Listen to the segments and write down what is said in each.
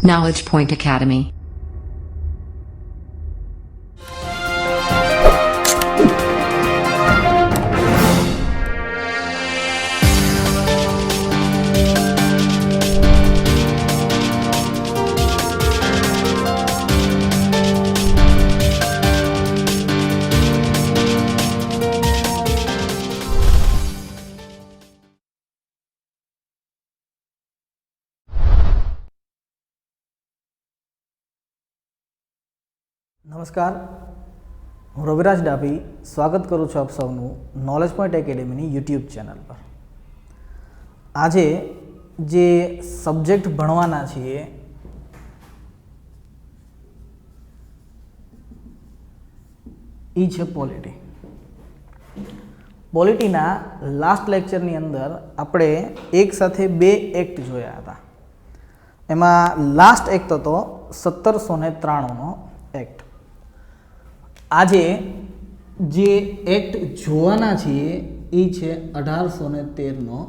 Knowledge Point Academy. નમસ્કાર, હું રવિરાજ ડાભી સ્વાગત કરું છું આપ સૌનું નોલેજ પોઈન્ટ એકેડેમીની યુટ્યુબ ચેનલ પર. આજે જે સબ્જેક્ટ ભણવાના છીએ એ છે પોલિટી. પોલિટીના લાસ્ટ લેક્ચરની અંદર આપણે એક સાથે બે એક્ટ જોયા હતા. એમાં લાસ્ટ એક્ટ હતો 1793નો એક્ટ. આજે જે એક્ટ જોવાના છીએ એ છે 1813નો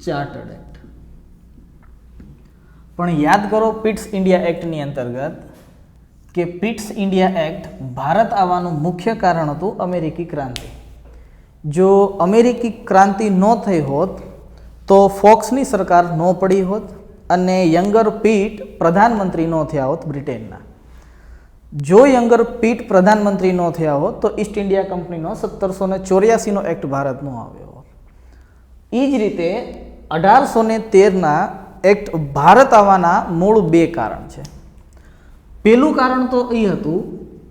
ચાર્ટર્ડ એક્ટ. પણ યાદ કરો પિટ્સ ઇન્ડિયા એક્ટની અંતર્ગત કે પિટ્સ ઇન્ડિયા એક્ટ ભારત આવવાનું મુખ્ય કારણ હતું અમેરિકી ક્રાંતિ. જો અમેરિકી ક્રાંતિ ન થઈ હોત તો ફોક્સની સરકાર ન પડી હોત અને યંગર પીટ પ્રધાનમંત્રી ન થયા હોત બ્રિટેનના. જો યંગર પીટ પ્રધાનમંત્રી ન થયા હોત તો ઈસ્ટ ઇન્ડિયા કંપનીનો 1784નો એક્ટ ભારત ન આવ્યો હોત. એ જ રીતે 1813ના એક્ટ ભારત આવવાના મૂળ બે કારણ છે. પહેલું કારણ તો એ હતું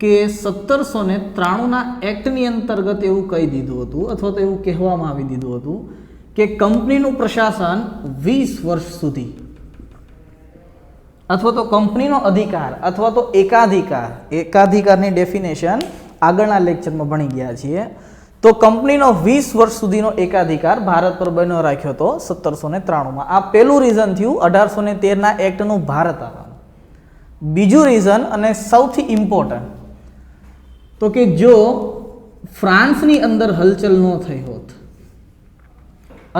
કે 1793ના એક્ટની અંતર્ગત એવું કહી દીધું હતું અથવા તો એવું કહેવામાં આવી દીધું હતું કે કંપનીનું પ્રશાસન 20 વર્ષ સુધી અથવા તો કંપનીનો અધિકાર અથવા તો એકાધિકારની ડેફિનેશન આગળના લેક્ચરમાં ભણી ગયા છીએ. તો કંપનીનો 20 વર્ષ સુધીનો એકાધિકાર ભારત પર બન્યો રાખ્યો હતો 1793માં. આ પહેલું રીઝન થયું 1813ના એક્ટનું ભારત આવવાનું. બીજું રીઝન અને સૌથી ઇમ્પોર્ટન્ટ તો કે જો ફ્રાન્સની અંદર હલચલ ન થઈ હોત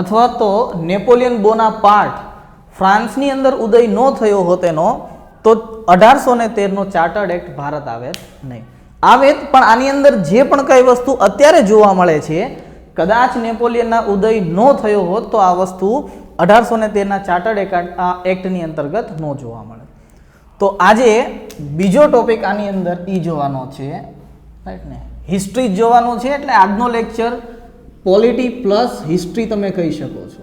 અથવા તો નેપોલિયન બોનાપાર્ટ ફ્રાન્સની અંદર ઉદય ન થયો હોત એનો, તો 1813નો ચાર્ટર્ડ એક્ટ ભારત આવે નહીં. આવે પણ આની અંદર જે પણ કઈ વસ્તુ અત્યારે જોવા મળે છે, કદાચ નેપોલિયનના ઉદય ન થયો હોત તો આ વસ્તુ 1813ના ચાર્ટર્ડ એક્ટની અંતર્ગત ન જોવા મળે. તો આજે બીજો ટોપિક આની અંદર ઈ જોવાનો છે, રાઈટ ને, હિસ્ટ્રી જોવાનો છે. એટલે આજનો લેક્ચર પોલિટી પ્લસ હિસ્ટ્રી તમે કહી શકો છો.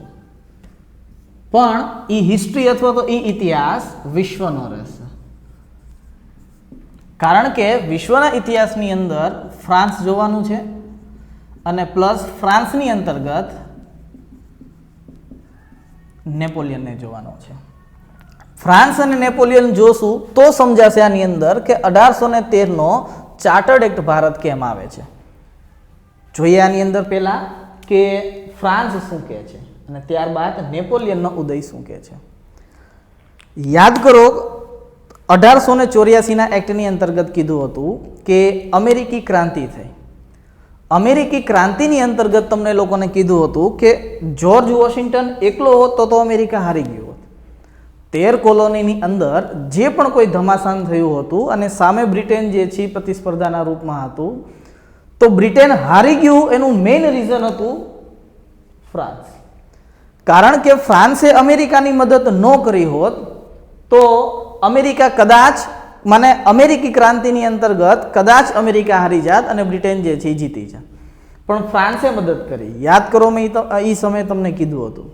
પણ એ હિસ્ટ્રી અથવા તો એ ઇતિહાસ વિશ્વનો રહેશે, કારણ કે વિશ્વના ઇતિહાસની અંદર ફ્રાન્સ જોવાનું છે અને પ્લસ ફ્રાન્સની અંતર્ગત નેપોલિયનને જોવાનું છે. ફ્રાન્સ અને નેપોલિયન જોશું તો સમજાશે આની અંદર કે 1813નો ચાર્ટર્ડ એક્ટ ભારત કેમ આવે છે. જોઈએ આની અંદર પહેલા કે ફ્રાન્સ શું કહે છે અને ત્યારબાદ નેપોલિયનનો ઉદય શું કહે છે. યાદ કરો 1884ના એક્ટની અંતર્ગત કીધું હતું કે અમેરિકી ક્રાંતિ થઈ. અમેરિકી ક્રાંતિની અંતર્ગત તમને લોકોને કીધું હતું કે જ્યોર્જ વોશિંગ્ટન એકલો હોત તો અમેરિકા હારી ગયું હોત. 13 કોલોનીની અંદર જે પણ કોઈ ધમાસાન થયું હતું અને સામે બ્રિટેન જે છે પ્રતિસ્પર્ધાના રૂપમાં હતું, તો બ્રિટેન હારી ગયું એનું મેઇન રીઝન હતું ફ્રાન્સ. કારણ કે ફ્રાન્સે અમેરિકાની મદદ ન કરી હોત તો અમેરિકા કદાચ અમેરિકી ક્રાંતિની અંતર્ગત કદાચ અમેરિકા હારી જાત અને બ્રિટેન જે છે જીતી જાત. પણ ફ્રાન્સે મદદ કરી. યાદ કરો, મેં એ સમયે તમને કીધું હતું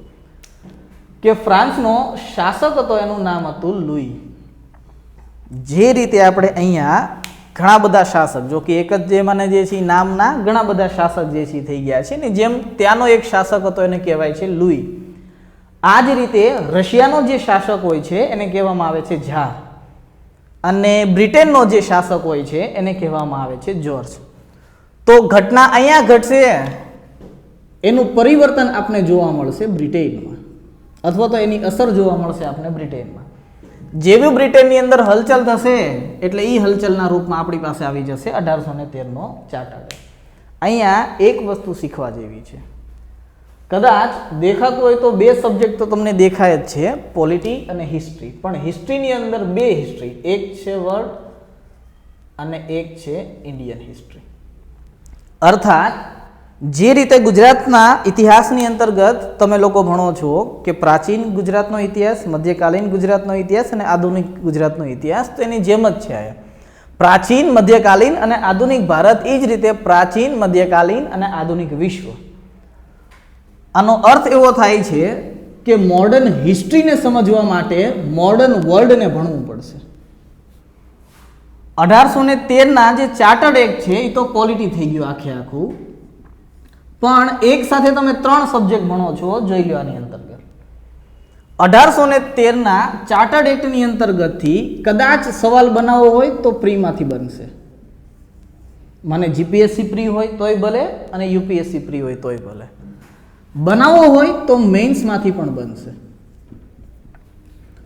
કે ફ્રાન્સનો શાસક હતો, એનું નામ હતું લુઈ. જે રીતે આપણે અહીંયા ઘણા બધા શાસક, જો કે એક જ જેમાંને જે છે નામના ઘણા બધા શાસક જે છે થઈ ગયા છે ને, જેમ ત્યાંનો એક શાસક હતો એને કહેવાય છે લુઈ. આ જ રીતે રશિયાનો જે શાસક હોય છે એને કહેવામાં આવે છે ઝાર અને બ્રિટેનનો જે શાસક હોય છે એને કહેવામાં આવે છે જ્યોર્જ. તો ઘટના અહીંયા ઘટશે, એનું પરિવર્તન આપણે જોવા મળશે બ્રિટેનમાં અથવા તો એની અસર જોવા મળશે આપણે બ્રિટેનમાં. જેવી બ્રિટેનની અંદર હલચલ થશે એટલે એ હલચલના રૂપમાં આપણી પાસે આવી જશે 1813નો ચાર્ટર્ડ. અહીંયા એક વસ્તુ શીખવા જેવી છે કદાચ દેખાતું હોય તો બે સબ્જેક્ટ તો તમને દેખાય જ છે, પોલિટી અને હિસ્ટ્રી. પણ હિસ્ટ્રીની અંદર બે હિસ્ટ્રી, એક છે વર્લ્ડ અને એક છે ઇન્ડિયન હિસ્ટ્રી. અર્થાત જે રીતે ગુજરાતના ઇતિહાસની અંતર્ગત તમે લોકો ભણો છો કે પ્રાચીન ગુજરાતનો ઇતિહાસ, મધ્યકાલીન ગુજરાતનો ઇતિહાસ અને આધુનિક ગુજરાતનો ઇતિહાસ, તો એની જેમ જ છે આ. પ્રાચીન, મધ્યકાલીન અને આધુનિક ભારત, એ જ રીતે પ્રાચીન, મધ્યકાલીન અને આધુનિક વિશ્વ. આનો અર્થ એવો થાય છે કે મોડર્ન હિસ્ટ્રીને સમજવા માટે મોડર્ન વર્લ્ડને ભણવું પડશે. 1813ના જે ચાર્ટર્ડ એક્ટ છે એ તો પોલિટી થઈ ગયું આખે આખું, પણ એક સાથે તમે 3 સબ્જેક્ટ ભણો છો, જોઈ લો આની અંતર્ગત. 1813ના ચાર્ટર્ડ એક્ટની અંતર્ગતથી કદાચ સવાલ બનાવવો હોય તો પ્રીમાંથી બનશે. મને જીપીએસસી પ્રી હોય તોય ભલે અને યુપીએસસી પ્રી હોય તોય ભલે. બનાવવો હોય તો મેઇન્સમાંથી પણ બનશે.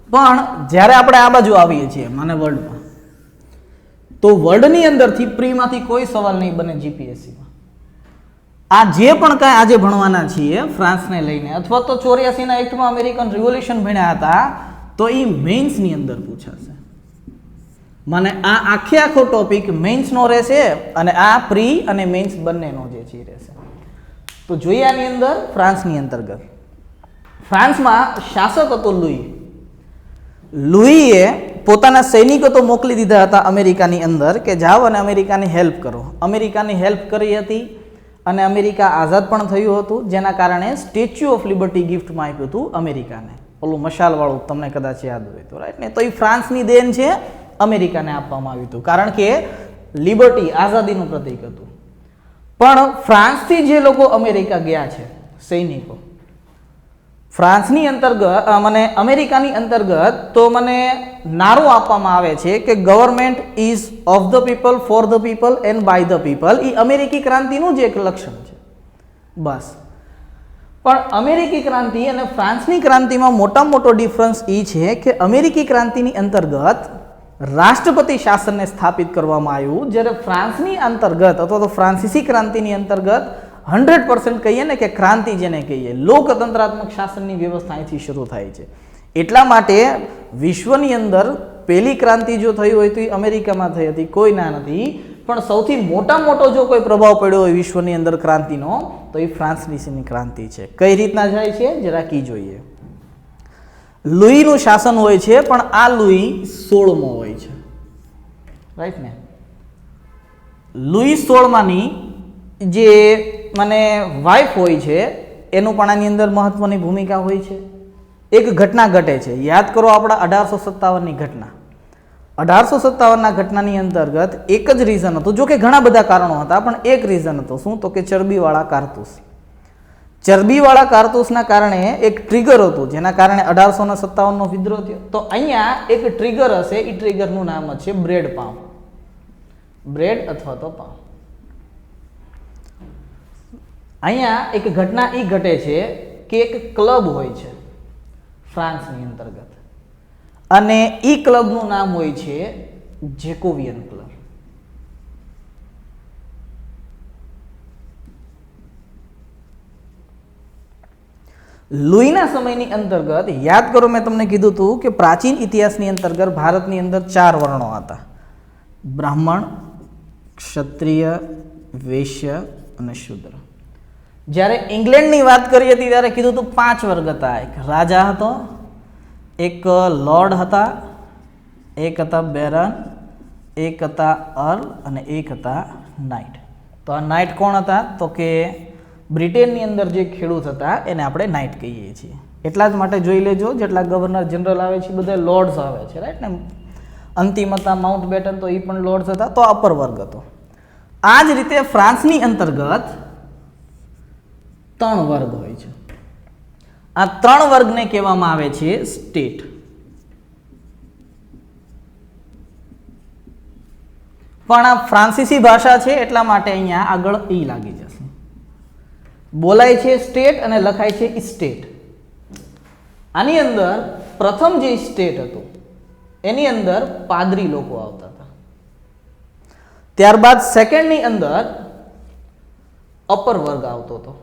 પણ જ્યારે આપણે આ બાજુ આવીએ છીએ મને વર્લ્ડમાં, તો વર્લ્ડની અંદરથી પ્રીમાંથી કોઈ સવાલ નહીં બને જીપીએસસીમાં. આ જે પણ કાંઈ આજે ભણવાના છીએ ફ્રાન્સને લઈને, અથવા તો 84ના એક્ટમાં અમેરિકન રિવોલ્યુશન ભણ્યા હતા, તો એ મેઇન્સની અંદર પૂછાશે. મને આ આખે આખો ટોપિક મેઇન્સનો રહેશે અને આ પ્રી અને મેઇન્સ બંનેનો જે છે રહેશે. તો જોઈએ આની અંદર ફ્રાન્સની અંતર્ગત. ફ્રાન્સમાં શાસક હતો લુઈ. લુઈએ પોતાના સૈનિકો તો મોકલી દીધા હતા અમેરિકાની અંદર કે જાઓ અને અમેરિકાની હેલ્પ કરો. અમેરિકાની હેલ્પ કરી હતી અને અમેરિકા આઝાદ પણ થયું હતું, જેના કારણે સ્ટેચ્યુ ઓફ લિબર્ટી ગિફ્ટમાં આપ્યું હતું અમેરિકાને, ઓલું મશાલવાળું, તમને કદાચ યાદ હોય તો, રાઈટ ને. તો એ ફ્રાન્સની દેન છે, અમેરિકાને આપવામાં આવ્યું હતું, કારણ કે લિબર્ટી, આઝાદીનું પ્રતીક હતું. પણ ફ્રાન્સથી જે લોકો અમેરિકા ગયા છે સૈનિકો, ફ્રાન્સની અંતર્ગત મને અમેરિકાની અંતર્ગત તો મને નારો આપવામાં આવે છે કે government is of the people, for the people and by the people. એ અમેરિકી ક્રાંતિનું જ એક લક્ષણ છે, બસ. પણ અમેરિકી ક્રાંતિ અને ફ્રાન્સની ક્રાંતિમાં મોટામાં મોટો ડિફરન્સ એ છે કે અમેરિકી ક્રાંતિની અંતર્ગત રાષ્ટ્રપતિ શાસનને સ્થાપિત કરવામાં આવ્યું, જ્યારે ફ્રાન્સની અંતર્ગત અથવા તો ફ્રાન્સીસી ક્રાંતિની અંતર્ગત 100% કહીએ ને કે ક્રાંતિ જેને કહીએ, લોકતંત્રાત્મક શાસનની વ્યવસ્થા અહીંથી શરૂ થાય છે. એટલા માટે વિશ્વની અંદર પહેલી ક્રાંતિ જો થઈ હોય તો એ અમેરિકામાં થઈ હતી, કોઈ ના નથી. પણ સૌથી મોટામાં મોટો જો કોઈ પ્રભાવ પડ્યો હોય વિશ્વની અંદર ક્રાંતિનો, તો એ ફ્રાન્સની ક્રાંતિ છે. કઈ રીતના જાય છે જરા કી જોઈએ. લુઈનું શાસન હોય છે, પણ આ લુઈ 16મો હોય છે, રાઈટ ને. લુઈ 16માની જે મને વાઇફ હોય છે એનું પણ આની અંદર મહત્વની ભૂમિકા હોય છે. એક ઘટના ઘટે છે, યાદ કરો આપણા 1857ની ઘટના. 1857ના ઘટનાની અંતર્ગત એક જ રીઝન હતું, જો કે ઘણા બધા કારણો હતા, પણ એક રીઝન હતો. શું? તો કે ચરબીવાળા કારતૂસ. ચરબીવાળા કારતૂસના કારણે એક ટ્રિગર હતું, જેના કારણે 1857નો વિદ્રોહ થયો. તો અહીંયા એક ટ્રિગર હશે, એ ટ્રિગરનું નામ છે બ્રેડ પામ. બ્રેડ અથવા તો પામ. અહીંયા એક ઘટના એ ઘટે છે કે એક ક્લબ હોય છે ફ્રાન્સની અંતર્ગત, અને એ ક્લબનું નામ હોય છે જેકોવિયન ક્લબ. લુઈના સમયની અંતર્ગત યાદ કરો, મેં તમને કીધું હતું કે પ્રાચીન ઇતિહાસની અંતર્ગત ભારતની અંદર 4 વર્ણો હતા: બ્રાહ્મણ, ક્ષત્રિય, વૈશ્ય અને શૂદ્ર. જ્યારે ઇંગ્લેન્ડની વાત કરી હતી ત્યારે કીધું હતું 5 વર્ગ હતા. એક રાજા હતો, એક લોર્ડ હતા, એક હતા બેરન, એક હતા અર્લ અને એક હતા નાઇટ. તો આ નાઇટ કોણ હતા? તો કે બ્રિટેનની અંદર જે ખેડૂત હતા એને આપણે નાઇટ કહીએ છીએ. એટલા જ માટે જોઈ લેજો, જેટલા ગવર્નર જનરલ આવે છે બધા લોર્ડ્સ આવે છે, રાઈટ ને. અંતિમ હતા માઉન્ટ બેટન, તો એ પણ લોર્ડ્સ હતા, તો અપર વર્ગ હતો. આ જ રીતે ફ્રાન્સની અંતર્ગત 3 વર્ગ હોય છે. આ 3 વર્ગને કહેવામાં આવે છે સ્ટેટ. પણ આ ફ્રાન્સીસી ભાષા છે એટલા માટે અહીંયા આગળ ઈ લાગી જશે. બોલાય છે સ્ટેટ અને લખાય છે સ્ટેટ. આની અંદર પ્રથમ જે સ્ટેટ હતું એની અંદર પાદરી લોકો આવતા હતા. ત્યારબાદ સેકન્ડની અંદર અપર વર્ગ આવતો હતો.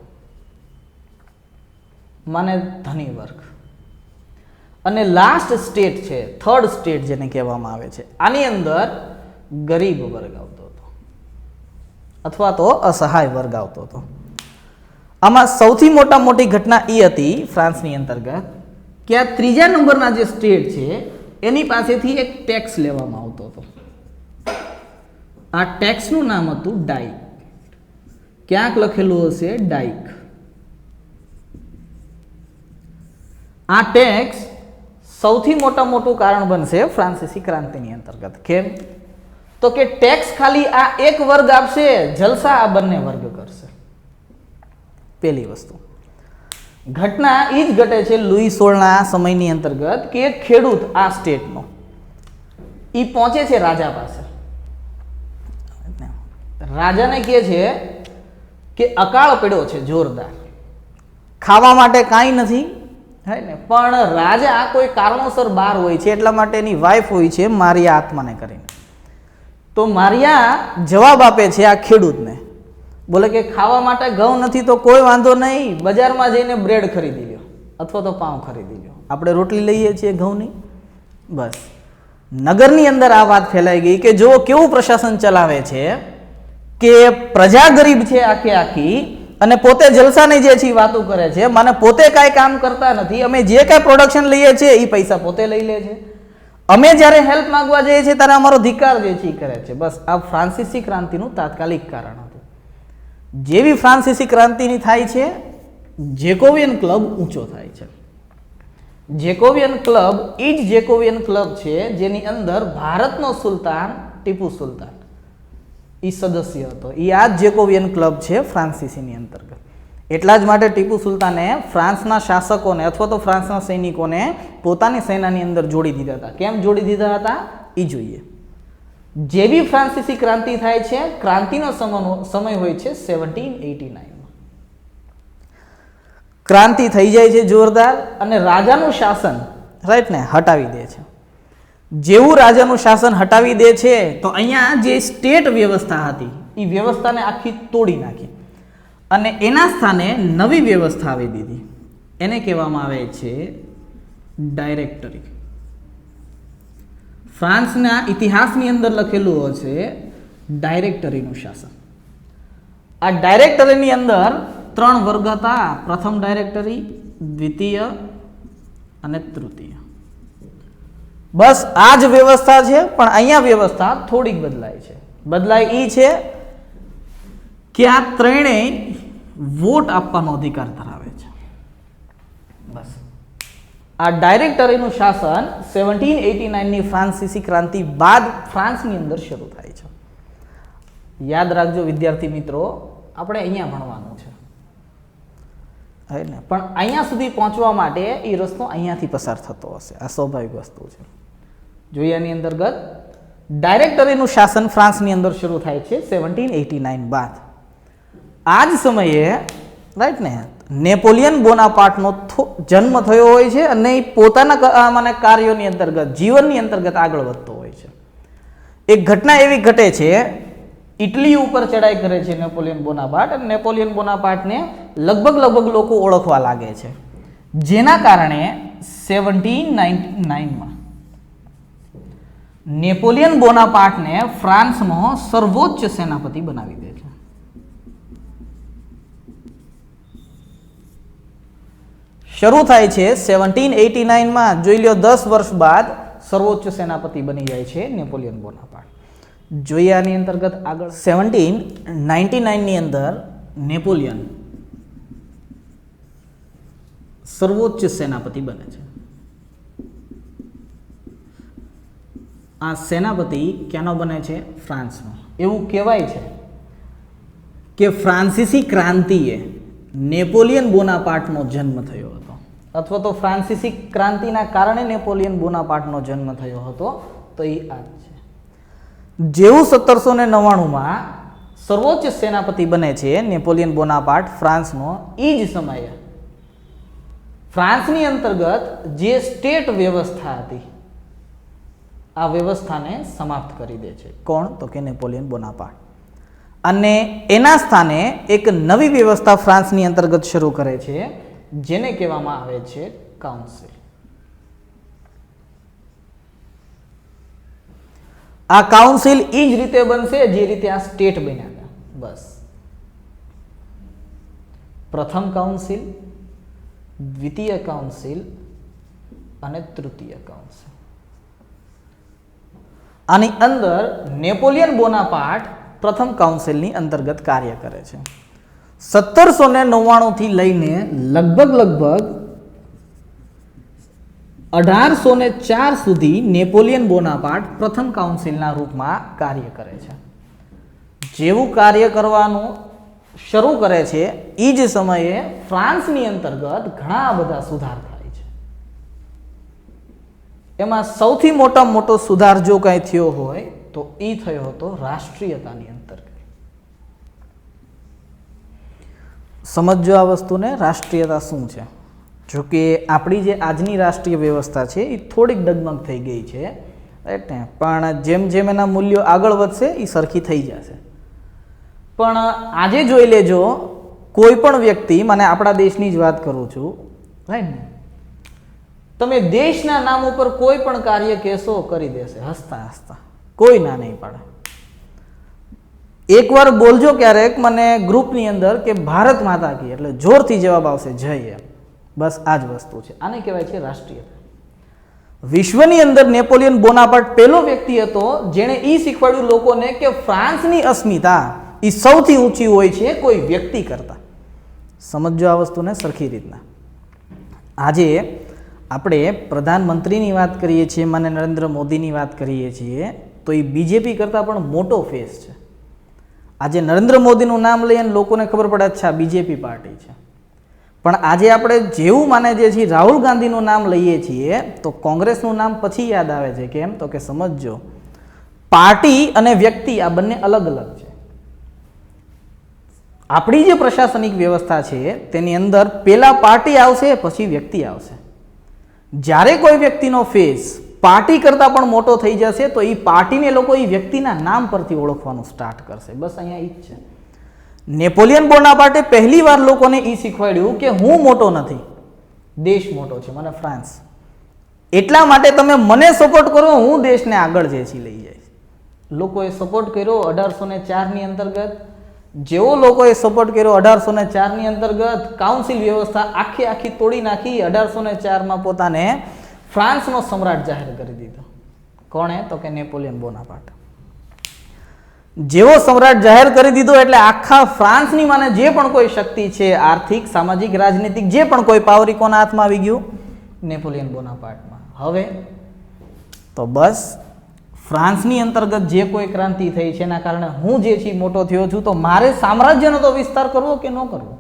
માને ધની વર્ગ, અને લાસ્ટ સ્ટેટ છે, થર્ડ સ્ટેટ જેને કહેવામાં આવે છે, આની અંદર ગરીબ વર્ગ આવતો હતો અથવા તો અસહાય વર્ગ આવતો હતો. આમાં સૌથી મોટી ઘટના એ હતી ફ્રાન્સની અંતર્ગત કે આ ત્રીજા નંબરના જે સ્ટેટ છે એની પાસેથી એક ટેક્સ લેવામાં આવતો હતો. આ ટેક્સનું નામ હતું ડાઇક. ક્યાંક લખેલું હશે ડાઇક. આ ટેક્સ સૌથી મોટું કારણ બનશે ફ્રાન્સીસી ક્રાંતિની અંતર્ગત. કેમ? તો કે ટેક્સ ખાલી આ એક વર્ગ આપશે, જલસા આ બંને વર્ગ કરશે. પહેલી વસ્તુ. ઘટના એ જ ઘટે છે લુઈ 16ના સમયની અંતર્ગત કે એક ખેડૂત આ સ્ટેટનો એ પહોંચે છે રાજા પાસે. રાજાને કહે છે કે અકાળ પડ્યો છે જોરદાર, ખાવા માટે કાંઈ નથી, હે ને, પણ રાજા કોઈ કારણોસર બહાર હોય છે, એટલા માટે એની વાઈફ હોય છે મારિયા આત્માને કરીને. તો મારિયા જવાબ આપે છે આ ખેડૂતને, બોલે કે ખાવા માટે ઘઉં નથી તો કોઈ વાંધો નહીં, બજારમાં જઈને બ્રેડ ખરીદી લ્યો અથવા તો પાઉં ખરીદી લ્યો. આપણે રોટલી લઈએ છીએ ઘઉંની. બસ નગરની અંદર આ વાત ફેલાઈ ગઈ કે જો કેવું પ્રશાસન ચલાવે છે કે પ્રજા ગરીબ છે આખી અને પોતે જલસાની જે છે વાતો કરે છે, મને પોતે કાંઈ કામ કરતા નથી, અમે જે કાંઈ પ્રોડક્શન લઈએ છીએ એ પૈસા પોતે લઈ લે છે, અમે જ્યારે હેલ્પ માંગવા જઈએ છીએ ત્યારે અમારો ધિક્કાર જે છે કરે છે. બસ આ ફ્રાન્સીસી ક્રાંતિનું તાત્કાલિક કારણ હતું. જેવી ફ્રાન્સીસી ક્રાંતિની થાય છે, જેકોવિયન ક્લબ ઊંચો થાય છે. જેકોવિયન ક્લબ એ જ જેકોવિયન ક્લબ છે જેની અંદર ભારતનો સુલતાન ટીપુ સુલતાન એ સદસ્ય હતો. એ આ જ જેકોવિયન ક્લબ છે ફ્રાન્સીસીની અંતર્ગત. એટલા જ માટે ટીપુ સુલતાને ફ્રાન્સના શાસકોને અથવા તો ફ્રાન્સના સૈનિકોને પોતાની સેનાની અંદર જોડી દીધા હતા. કેમ જોડી દીધા હતા એ જોઈએ. જેવી ફ્રાન્સીસી ક્રાંતિ થાય છે, ક્રાંતિનો સમય હોય છે 1789. ક્રાંતિ થઈ જાય છે જોરદાર અને રાજાનું શાસન રાઈટ ને હટાવી દે છે. જેવું રાજાનું શાસન હટાવી દે છે તો અહીંયા જે સ્ટેટ વ્યવસ્થા હતી એ વ્યવસ્થાને આખી તોડી નાખી અને એના સ્થાને નવી વ્યવસ્થા આવી દીધી. એને કહેવામાં આવે છે ડાયરેક્ટરી. ફ્રાન્સના ઇતિહાસની અંદર લખેલું હશે ડાયરેક્ટરીનું શાસન. આ ડાયરેક્ટરીની અંદર 3 વર્ગ હતા. પ્રથમ ડાયરેક્ટરી, દ્વિતીય અને તૃતીય. બસ આ જ વ્યવસ્થા છે, પણ અહીંયા વ્યવસ્થા થોડીક બદલાય છે. બદલાય એ છે કે આ ત્રણેય વોટ આપવાનો અધિકાર ધરાવે છે. બસ આ ડાયરેક્ટરીનું શાસન 1789ની ફ્રાન્સીસી ક્રાંતિ બાદ ફ્રાન્સની અંદર શરૂ થાય છે. યાદ રાખજો વિદ્યાર્થી મિત્રો, આપણે અહીંયા ભણવાનું છે પણ અહીંયા સુધી પહોંચવા માટે એ રસ્તો અહીંયાથી પસાર થતો હશે. આ સ્વાભાવિક વસ્તુ છે. જોઈએ આની અંતર્ગત ડાયરેક્ટરીનું શાસન ફ્રાન્સની અંદર શરૂ થાય છે 1789 બાદ. આ જ સમયે રાઈટ ને નેપોલિયન બોનાપાર્ટનો જન્મ થયો હોય છે અને એ પોતાના કાર્યોની અંતર્ગત જીવનની અંતર્ગત આગળ વધતો હોય છે. એક ઘટના એવી ઘટે છે, ઇટલી ઉપર ચડાઈ કરે છે નેપોલિયન બોનાપાર્ટ અને નેપોલિયન બોનાપાર્ટને લગભગ લોકો ઓળખવા લાગે છે, જેના કારણે 1799માં નેપોલિયન બોનાપાર્ટને ફ્રાન્સનો સર્વોચ્ચ સેનાપતિ બનાવી દે છે. શરૂ થાય છે 1789માં. જોઈ લો 10 વર્ષ બાદ સર્વોચ્ચ સેનાપતિ બની જાય છે નેપોલિયન બોનાપાર્ટ. જોઈએ આની અંતર્ગત આગળ 1799ની અંદર નેપોલિયન સર્વોચ્ચ સેનાપતિ બને છે. આ સેનાપતિ ક્યાંનો બને છે? ફ્રાન્સનો. એવું કહેવાય છે કે ફ્રાન્સીસી ક્રાંતિએ નેપોલિયન બોનાપાર્ટનો જન્મ થયો હતો અથવા તો ફ્રાન્સીસી ક્રાંતિના કારણે નેપોલિયન બોનાપાર્ટનો જન્મ થયો હતો. તો એ આ છે. જેવું 1799માં સર્વોચ્ચ સેનાપતિ બને છે નેપોલિયન બોનાપાર્ટ ફ્રાન્સનો, એ જ સમયે ફ્રાન્સની અંતર્ગત જે સ્ટેટ વ્યવસ્થા હતી આ વ્યવસ્થાને સમાપ્ત કરી દે છે. કોણ? તો કે નેપોલિયન બોનાપાર્ટ. અને એના સ્થાને એક નવી વ્યવસ્થા ફ્રાન્સની અંતર્ગત શરૂ કરે છે જેને કહેવામાં આવે છે કાઉન્સિલ. આ કાઉન્સિલ એ જ રીતે બનશે જે રીતે આ સ્ટેટ બન્યા હતા. બસ પ્રથમ કાઉન્સિલ, દ્વિતીય કાઉન્સિલ અને તૃતીય કાઉન્સિલ. આની અંદર નેપોલિયન બોનાપાર્ટ પ્રથમ કાઉન્સિલની અંતર્ગત કાર્ય કરે છે. 1799 થી લઈને લગભગ 1804 સુધી નેપોલિયન બોનાપાર્ટ પ્રથમ કાઉન્સિલના રૂપમાં કાર્ય કરે છે. જેવું કાર્ય કરવાનું શરૂ કરે છે એ જ સમયે ફ્રાન્સની અંતર્ગત ઘણા બધા સુધાર થાય છે. એમાં સૌથી મોટામાં મોટો સુધાર જો કાંઈ થયો હોય તો એ થયો હતો રાષ્ટ્રીયતાની અંતર્ગત. સમજો આ વસ્તુને, રાષ્ટ્રીયતા શું છે. જો કે આપણી જે આજની રાષ્ટ્રીય વ્યવસ્થા છે એ થોડીક ડગમગ થઈ ગઈ છે, રાઈટ ને, પણ જેમ જેમ એના મૂલ્યો આગળ વધશે એ સરખી થઈ જશે. પણ આજે જોઈ લેજો, કોઈ પણ વ્યક્તિ, મને આપણા દેશની જ વાત કરું છું, રાઈટ ને, તમે દેશના નામ ઉપર કોઈ પણ કાર્ય કહેશો કરી દેશે હસતા હસતા, કોઈ ના નહીં પાડે. એકવાર બોલજો ક્યારેક મને ગ્રુપની અંદર કે ભારત માતા કી, એટલે જોરથી જવાબ આવશે જય એમ. બસ આ જ વસ્તુ છે. આને કહેવાય છે રાષ્ટ્રીયતા. વિશ્વની અંદર નેપોલિયન બોનાપાર્ટ પહેલો વ્યક્તિ હતો જેણે એ શીખવાડ્યું લોકોને કે ફ્રાન્સની અસ્મિતા એ સૌથી ઊંચી હોય છે કોઈ વ્યક્તિ કરતા. સમજો આ વસ્તુને સરખી રીતના. આજે આપણે પ્રધાનમંત્રીની વાત કરીએ છીએ, માને નરેન્દ્ર મોદીની વાત કરીએ છીએ, તો એ બીજેપી કરતાં પણ મોટો ફેસ છે. આજે નરેન્દ્ર મોદીનું નામ લઈએ ને લોકોને ખબર પડે અચ્છા બીજેપી પાર્ટી છે. પણ આજે આપણે જેવું માને જે છીએ રાહુલ ગાંધીનું નામ લઈએ છીએ તો કોંગ્રેસનું નામ પછી યાદ આવે છે. કેમ? તો કે સમજો, પાર્ટી અને વ્યક્તિ આ બંને અલગ અલગ છે. આપણી જે પ્રશાસનિક વ્યવસ્થા છે તેની અંદર પહેલા પાર્ટી આવશે પછી વ્યક્તિ આવશે. જ્યારે કોઈ વ્યક્તિનો ફેસ પાર્ટી કરતાં પણ મોટો થઈ જશે તો એ પાર્ટીને લોકો એ વ્યક્તિના નામ પરથી ઓળખવાનું સ્ટાર્ટ કરશે. બસ અહીંયા એ જ છે. નેપોલિયન બોનાપાર્ટે પહેલી વાર લોકોને એ શીખવાડ્યું કે હું મોટો નથી, દેશ મોટો છે, મને ફ્રાન્સ, એટલા માટે તમે મને સપોર્ટ કરો, હું દેશને આગળ જે છે લઈ જઈશ. લોકોએ સપોર્ટ કર્યો 1804ની અંતર્ગત. જેવો લોકોએ સપોર્ટ કર્યો 1804ની અંતર્ગત કાઉન્સિલ વ્યવસ્થા આખી તોડી નાખી. 1804માં પોતાને ફ્રાન્સનો સમ્રાટ જાહેર કરી દીધો. કોણે? તો કે નેપોલિયન બોનાપાર્ટ. જેવો સમ્રાટ જાહેર કરી દીધો એટલે આખા ફ્રાન્સની માને જે પણ કોઈ શક્તિ છે, આર્થિક, સામાજિક, રાજનીતિક, જે પણ કોઈ પાવર કોના હાથમાં આવી ગયું? નેપોલિયન બોનાપાર્ટમાં. હવે તો બસ ફ્રાન્સની અંતર્ગત જે કોઈ ક્રાંતિ થઈ છે એના કારણે હું જે છે મોટો થયો છું, તો મારે સામ્રાજ્યનો તો વિસ્તાર કરવો કે ન કરવો?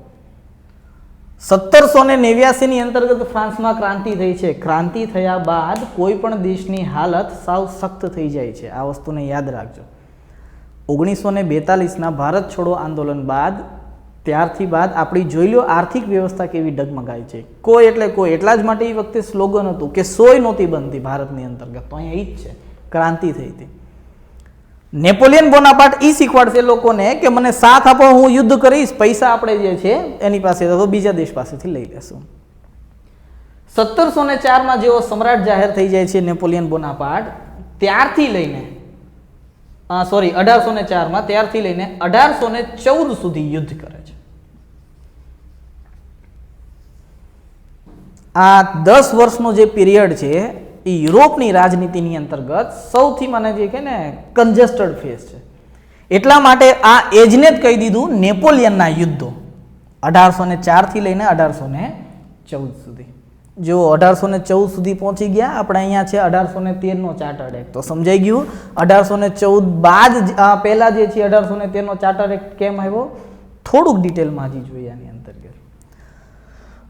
1789ની અંતર્ગત ફ્રાન્સમાં ક્રાંતિ થઈ છે. ક્રાંતિ થયા બાદ કોઈ પણ દેશની હાલત સાવ સખ્ત થઈ જાય છે. આ વસ્તુને યાદ રાખજો. 1942ના ભારત છોડો આંદોલન બાદ, ત્યારથી બાદ આપણી જોઈ લો આર્થિક વ્યવસ્થા કેવી ડગમગાઈ છે. કોઈ એટલે કોઈ. એટલા જ માટે એ વખતે સ્લોગન હતું કે સોય નહોતી બનતી ભારતની અંતર્ગત. તો અહીંયા એ જ છે, ક્રાંતિ થઈ હતી. નેપોલિયન બોનાપાર્ટ એ શીખવાડશે લોકોને કે મને સાથ આપો, હું યુદ્ધ કરીશ, પૈસા આપણે જે છે એની પાસે તો બીજા દેશ પાસેથી લઈ લેશું. 1704માં જેવો સમ્રાટ જાહેર થઈ જાય છે નેપોલિયન બોનાપાર્ટ, ત્યારથી લઈને 1804માં ત્યારથી લઈને 1814 સુધી યુદ્ધ કરે છે. આ 10 વર્ષનો જે પીરિયડ છે એ યુરોપની રાજનીતિની અંતર્ગત સૌથી મને જે કે ને કન્જેસ્ટેડ ફેઝ છે. એટલા માટે આ એજને જ કહી દીધું નેપોલિયનના યુદ્ધો. 1804થી લઈને 1814 સુધી. જો 1814 સુધી પહોંચી ગયા, આપણે અહીંયા છે 1813નો ચાર્ટર્ડ એક્ટ. તો સમજાઈ ગયું 1814 બાદ પહેલા જે છે 1813નો ચાર્ટર્ડ એક્ટ કેમ આવ્યો, થોડુંક ડિટેલમાં હજી જોઈએ આની અંતર્ગત.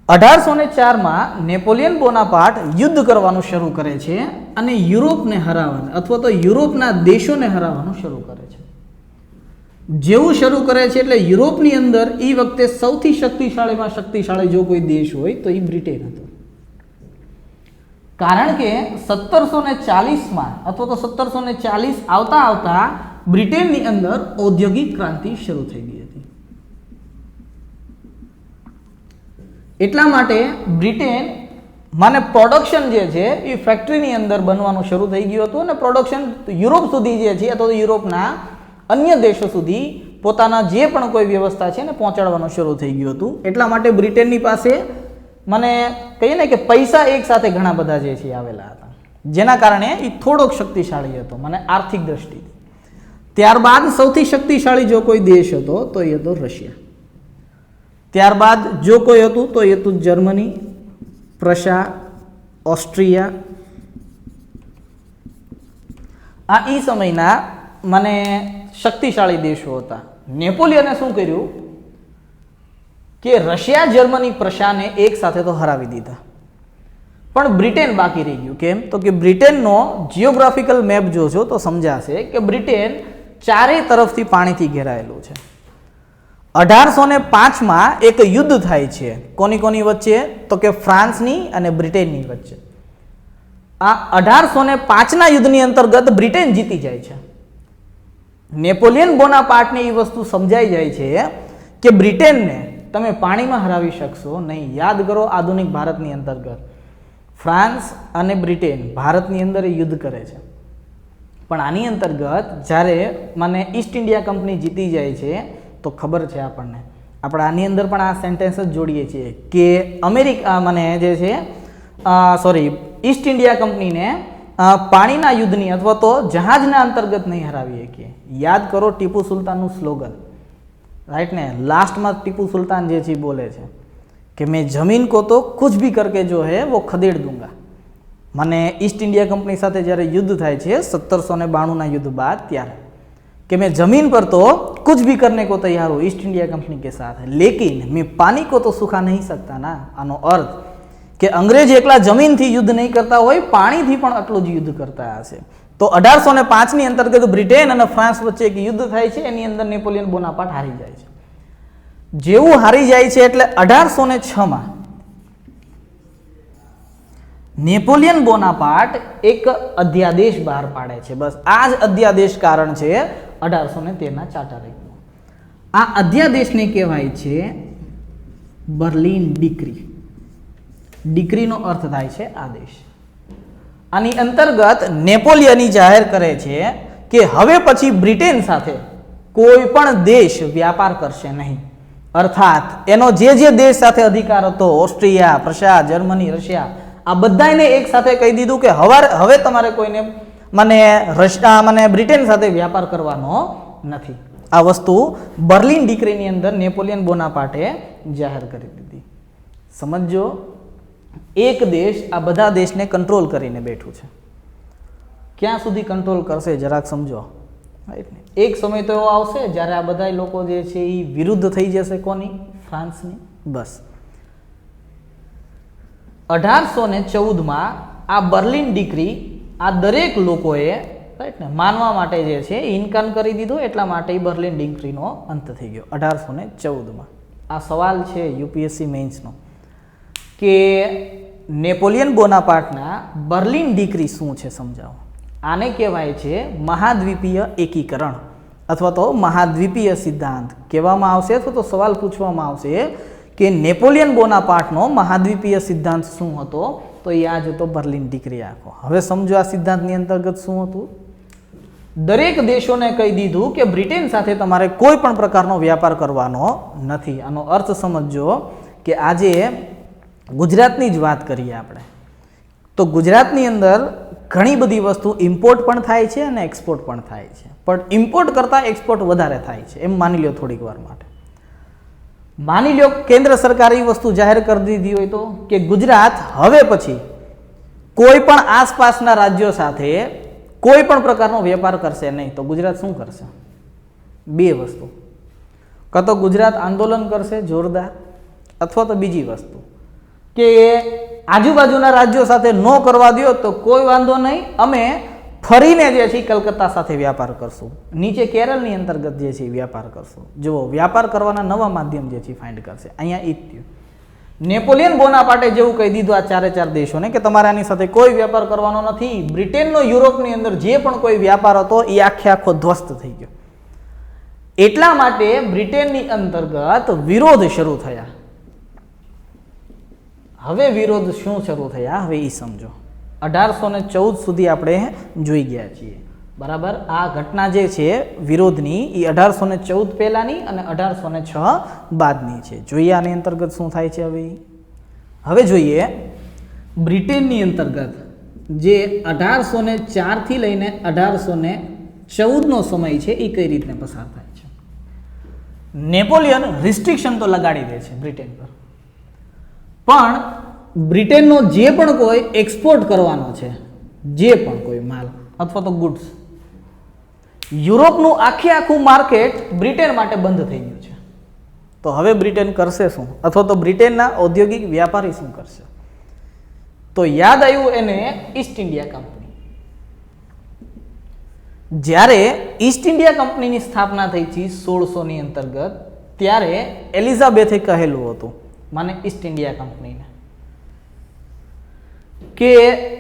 1804માં નેપોલિયન બોનાપાર્ટ યુદ્ધ કરવાનું શરૂ કરે છે અને યુરોપને હરાવવાનું અથવા તો યુરોપના દેશોને હરાવવાનું શરૂ કરે છે. જેવું શરૂ કરે છે એટલે યુરોપની અંદર એ વખતે સૌથી શક્તિશાળીમાં શક્તિશાળી જો કોઈ દેશ હોય તો એ બ્રિટેન હતો. કારણ કે 1740માં અથવા તો 1740 આવતા આવતા બ્રિટેનની અંદર ઔદ્યોગિક ક્રાંતિ શરૂ થઈ ગઈ હતી. એટલા માટે બ્રિટેન માને પ્રોડક્શન જે છે એ ફેક્ટરીની અંદર બનવાનું શરૂ થઈ ગયું હતું અને પ્રોડક્શન યુરોપ સુધી જે છે અથવા તો યુરોપના અન્ય દેશો સુધી પોતાના જે પણ કોઈ વ્યવસ્થા છે એને પહોંચાડવાનું શરૂ થઈ ગયું હતું. એટલા માટે બ્રિટેનની પાસે મને કહીએ ને કે પૈસા એક સાથે ઘણા બધા જે છે આવેલા હતા, જેના કારણે એ થોડોક શક્તિશાળી હતો મને આર્થિક દ્રષ્ટિથી. ત્યારબાદ સૌથી શક્તિશાળી જો કોઈ દેશ હતો તો એ હતો રશિયા. ત્યારબાદ જો કોઈ હતું તો એ હતું જર્મની, પ્રશા, ઓસ્ટ્રિયા. આ એ સમયના મને શક્તિશાળી દેશો હતા. નેપોલિયને શું કર્યું કે રશિયા, જર્મની, પ્રશાને એક સાથે તો હરાવી દીધા, પણ બ્રિટેન બાકી રહી ગયું. કેમ? તો કે બ્રિટેનનો જિયોગ્રાફિકલ મેપ જોશો તો સમજાશે કે બ્રિટેન ચારે તરફથી પાણીથી ઘેરાયેલું છે. 1805માં એક યુદ્ધ થાય છે. કોની કોની વચ્ચે? તો કે ફ્રાન્સની અને બ્રિટેનની વચ્ચે. આ 1805ના યુદ્ધની અંતર્ગત બ્રિટેન જીતી જાય છે. નેપોલિયન બોનાપાર્ટને એ વસ્તુ સમજાઈ જાય છે કે બ્રિટેનને તમે પાણીમાં હરાવી શકશો નહીં. યાદ કરો, આધુનિક ભારતની અંતર્ગત ફ્રાન્સ અને બ્રિટેન ભારતની અંદર યુદ્ધ કરે છે, પણ આની અંતર્ગત જ્યારે મને ઈસ્ટ ઇન્ડિયા કંપની જીતી જાય છે તો ખબર છે આપણે આની અંદર પણ આ સેન્ટેન્સ જ જોડીએ છીએ કે અમેરિકા મને જે છે ઈસ્ટ ઇન્ડિયા કંપનીને પાણીના યુદ્ધની અથવા તો જહાજના અંતર્ગત નહીં હરાવી શકીએ. યાદ કરો ટીપુ સુલતાનનું સ્લોગન, રાઈટ ને? લાસ્ટમાં ટીપુ સુલતાન જે છે બોલે છે કે મેં જમીન કો તો કુછ ભી કરકે જો હે વો ખદેડ દૂંગા. મને ઈસ્ટ ઇન્ડિયા કંપની સાથે જ્યારે યુદ્ધ થાય છે 1792ના યુદ્ધ બાદ, ત્યારે कि मैं जमीन पर तो कुछ भी करने को तैयार हूँ ईस्ट इंडिया कंपनी के साथ, लेकिन मैं पानी को तो सुखा नहीं सकता ना. आनो अर्थ कि अंग्रेज एकला जमीन थी युद्ध नहीं करता होय, पानी थी पण आटલું જ युद्ध करता हशे. तो 1805 ની અંતર્ગત બ્રિટેન અને ફ્રાન્સ વચ્ચે એક યુદ્ધ થાય છે, એની અંદર નેપોલિયન બોનાપાર્ટ હારી જાય છે. જેવું હારી જાય છે એટલે 1806માં નેપોલિયન બોનાપાર્ટ એક અધ્યાદેશ બહાર પાડે છે. બસ આ જ અધ્યાદેશ કારણ છે 1813ના ચાર્ટર એક્ટનું. આ અધ્યાદેશને કહેવાય છે બર્લિન ડિક્રી. ડિક્રીનો અર્થ થાય છે આદેશ. આની અંતર્ગત નેપોલિયન જાહેર કરે છે કે હવે પછી બ્રિટેન સાથે કોઈ પણ દેશ વ્યાપાર કરશે નહીં. અર્થાત એનો જે દેશ સાથે અધિકાર હતો, ઓસ્ટ્રિયા, પ્રશા, જર્મની, રશિયા, આ બધાને એક સાથે કહી દીધું કે હવે તમારે કોઈને મને બ્રિટેન સાથે વ્યાપાર કરવાનો નથી. આ વસ્તુ બર્લિન ડિક્રીની અંદર નેપોલિયન બોનાપાર્ટે જાહેર કરી દીધી. સમજો, એક દેશ આ બધા દેશને કંટ્રોલ કરીને બેઠું છે. ક્યાં સુધી કંટ્રોલ કરશે જરાક સમજો. એક સમય તો એવો આવશે જ્યારે આ બધા લોકો જે છે એ વિરુદ્ધ થઈ જશે. કોની? ફ્રાન્સની. બસ 1814માં આ બર્લિન ડિક્રી આ દરેક લોકોએ રાઈટ ને માનવા માટે જે છે ઇનકાર કરી દીધો. એટલા માટે બર્લિન ડિક્રીનો અંત થઈ ગયો 1814માં. આ સવાલ છે યુપીએસસી મેઇન્સનો કે નેપોલિયન બોનાપાર્ટના બર્લિન ડિક્રી શું છે, સમજાવો. આને કહેવાય છે મહાદ્વીપીય એકીકરણ અથવા તો મહાદ્વીપીય સિદ્ધાંત કહેવામાં આવશે, અથવા તો સવાલ પૂછવામાં આવશે કે નેપોલિયન બોનાપાર્ટનો મહાદ્વીપીય સિદ્ધાંત શું હતો, તો એ આ જ હતો બર્લિન ડિક્રી આખો. હવે સમજો આ સિદ્ધાંતની અંતર્ગત શું હતું. દરેક દેશોને કહી દીધું કે બ્રિટેન સાથે તમારે કોઈ પણ પ્રકારનો વ્યાપાર કરવાનો નથી. આનો અર્થ સમજો કે આજે ગુજરાતની જ વાત કરીએ આપણે, તો ગુજરાતની અંદર ઘણી બધી વસ્તુ ઇમ્પોર્ટ પણ થાય છે અને એક્સપોર્ટ પણ થાય છે, પણ ઇમ્પોર્ટ કરતાં એક્સપોર્ટ વધારે થાય છે. એમ માની લો થોડીક વાર માટે. માની લો કેન્દ્ર સરકારે એ વસ્તુ જાહેર કરી દીધી હોય તો કે ગુજરાત હવે પછી કોઈ પણ આસપાસના રાજ્યો સાથે કોઈ પણ પ્રકારનો વેપાર કરશે નહીં, તો ગુજરાત શું કરશે? બે વસ્તુ, કાં તો ગુજરાત આંદોલન કરશે જોરદાર, અથવા તો બીજી વસ્તુ કે આજુબાજુના રાજ્યો સાથે ન કરવા દો તો કોઈ વાંધો નહીં, અમે ફરીને જે છે કલકત્તા સાથે વ્યાપાર કરશું, નીચે કેરળની અંતર્ગત જે છે વ્યાપાર કરશું. જુઓ, વ્યાપાર કરવાના નવા માધ્યમ જે છે ફાઇન્ડ કરશે. અહીંયા ઈ થયું. નેપોલિયન બોનાપાર્ટે જેવું કહી દીધું આ ચારે ચાર દેશોને કે તમારે આની સાથે કોઈ વ્યાપાર કરવાનો નથી. બ્રિટેનનો યુરોપની અંદર જે પણ કોઈ વ્યાપાર હતો એ આખો ધ્વસ્ત થઈ ગયો. એટલા માટે બ્રિટેનની અંતર્ગત વિરોધ શરૂ થયા. હવે વિરોધ શું શરૂ થયા હવે એ સમજો. 1814 સુધી આપણે જોઈ ગયા છીએ, બરાબર. આ ઘટના જે છે વિરોધની એ 1814 પહેલાની અને 1806 બાદની છે. જોઈએ આની અંતર્ગત શું થાય છે. હવે જોઈએ બ્રિટેનની અંતર્ગત જે 1804 થી લઈને 1814 નો સમય છે એ કઈ રીતે પસાર થાય છે. નેપોલિયન રિસ્ટ્રિક્શન તો લગાડી દે છે બ્રિટેન પર, પણ બ્રિટેનનો જે પણ કોઈ એક્સપોર્ટ કરવાનો છે, જે પણ કોઈ માલ અથવા તો ગુડ્સ, યુરોપનું આખું માર્કેટ બ્રિટેન માટે બંધ થઈ ગયું છે. તો હવે બ્રિટેન કરશે શું, અથવા તો બ્રિટેનના ઔદ્યોગિક વ્યાપારી શું કરશે? તો યાદ આવ્યું એને ઈસ્ટ ઇન્ડિયા કંપની. જ્યારે ઈસ્ટ ઇન્ડિયા કંપનીની સ્થાપના થઈ હતી 1600 ની અંતર્ગત, ત્યારે એલિઝાબેથે કહેલું હતું માને ઈસ્ટ ઇન્ડિયા કંપનીને કે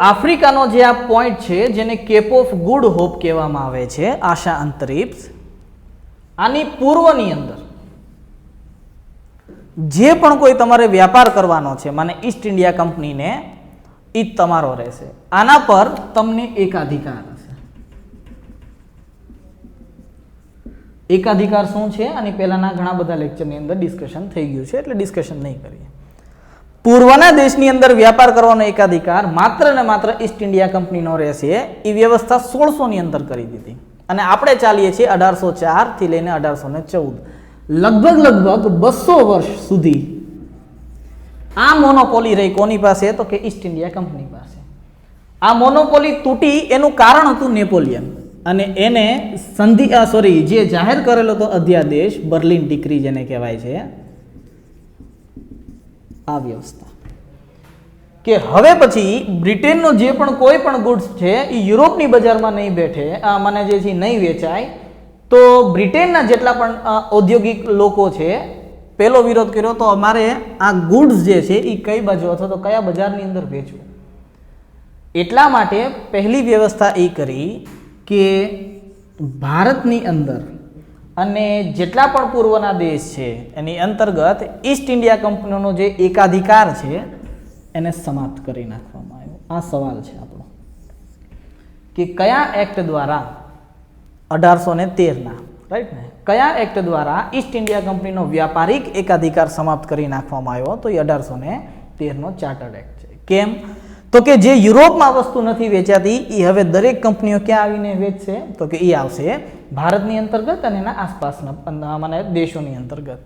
આફ્રિકાનો જે આ પોઈન્ટ છે જેને કેપ ઓફ ગુડ હોપ કહેવામાં આવે છે, આશા અંતરિક્ષ, આની પૂર્વની અંદર જે પણ કોઈ તમારે વ્યાપાર કરવાનો છે માને ઈસ્ટ ઇન્ડિયા કંપનીને, એ તમારો રહેશે. આના પર તમને એકાધિકાર હશે. એકાધિકાર શું છે આની પહેલાના ઘણા બધા લેક્ચરની અંદર ડિસ્કશન થઈ ગયું છે, એટલે ડિસ્કશન નહીં કરીએ. પૂર્વના દેશની અંદર વ્યાપાર કરવાનો એકાધિકાર માત્ર ને માત્ર ઈસ્ટ ઇન્ડિયા કંપનીનો રહેશે. એ વ્યવસ્થા 1600 ની અંદર કરી દીધી અને આપણે ચાલીએ છીએ 1804 થી લઈને 1814. લગભગ 200 વર્ષ સુધી આ મોનોપોલી રહી કોની પાસે? તો કે ઈસ્ટ ઇન્ડિયા કંપની પાસે. આ મોનોપોલી તૂટી એનું કારણ હતું નેપોલિયન, અને એને જે જાહેર કરેલો તો અધ્યાદેશ, બર્લિન ડિક્રી જેને કહેવાય છે, આ વ્યવસ્થા કે હવે પછી બ્રિટેનનો જે પણ કોઈ પણ ગુડ્સ છે એ યુરોપની બજારમાં નહીં બેઠે, મને જે છે નહીં વેચાય, તો બ્રિટેનના જેટલા પણ ઔદ્યોગિક લોકો છે પહેલો વિરોધ કર્યો તો અમારે આ ગુડ્સ જે છે એ કઈ બાજુ અથવા તો કયા બજારની અંદર વેચવું. એટલા માટે પહેલી વ્યવસ્થા એ કરી કે ભારતની અંદર અને જેટલા પણ પૂર્વના દેશ છે એની અંતર્ગત ઈસ્ટ ઇન્ડિયા કંપનીનો જે એકાધિકાર છે એને સમાપ્ત કરી નાખવામાં આવ્યો. આ સવાલ છે આપણો કે કયા એક્ટ દ્વારા 1813 રાઈટ ને, કયા એક્ટ દ્વારા ઈસ્ટ ઇન્ડિયા કંપનીનો વ્યાપારિક એકાધિકાર સમાપ્ત કરી નાખવામાં આવ્યો? તો એ 1813 નો ચાર્ટર્ડ એક્ટ છે. કેમ? તો કે જે યુરોપમાં વસ્તુ નથી વેચાતી એ હવે દરેક કંપનીઓ ક્યાં આવીને વેચશે? તો કે એ આવશે ભારતની અંતર્ગત અને એના આસપાસના દેશોની અંતર્ગત.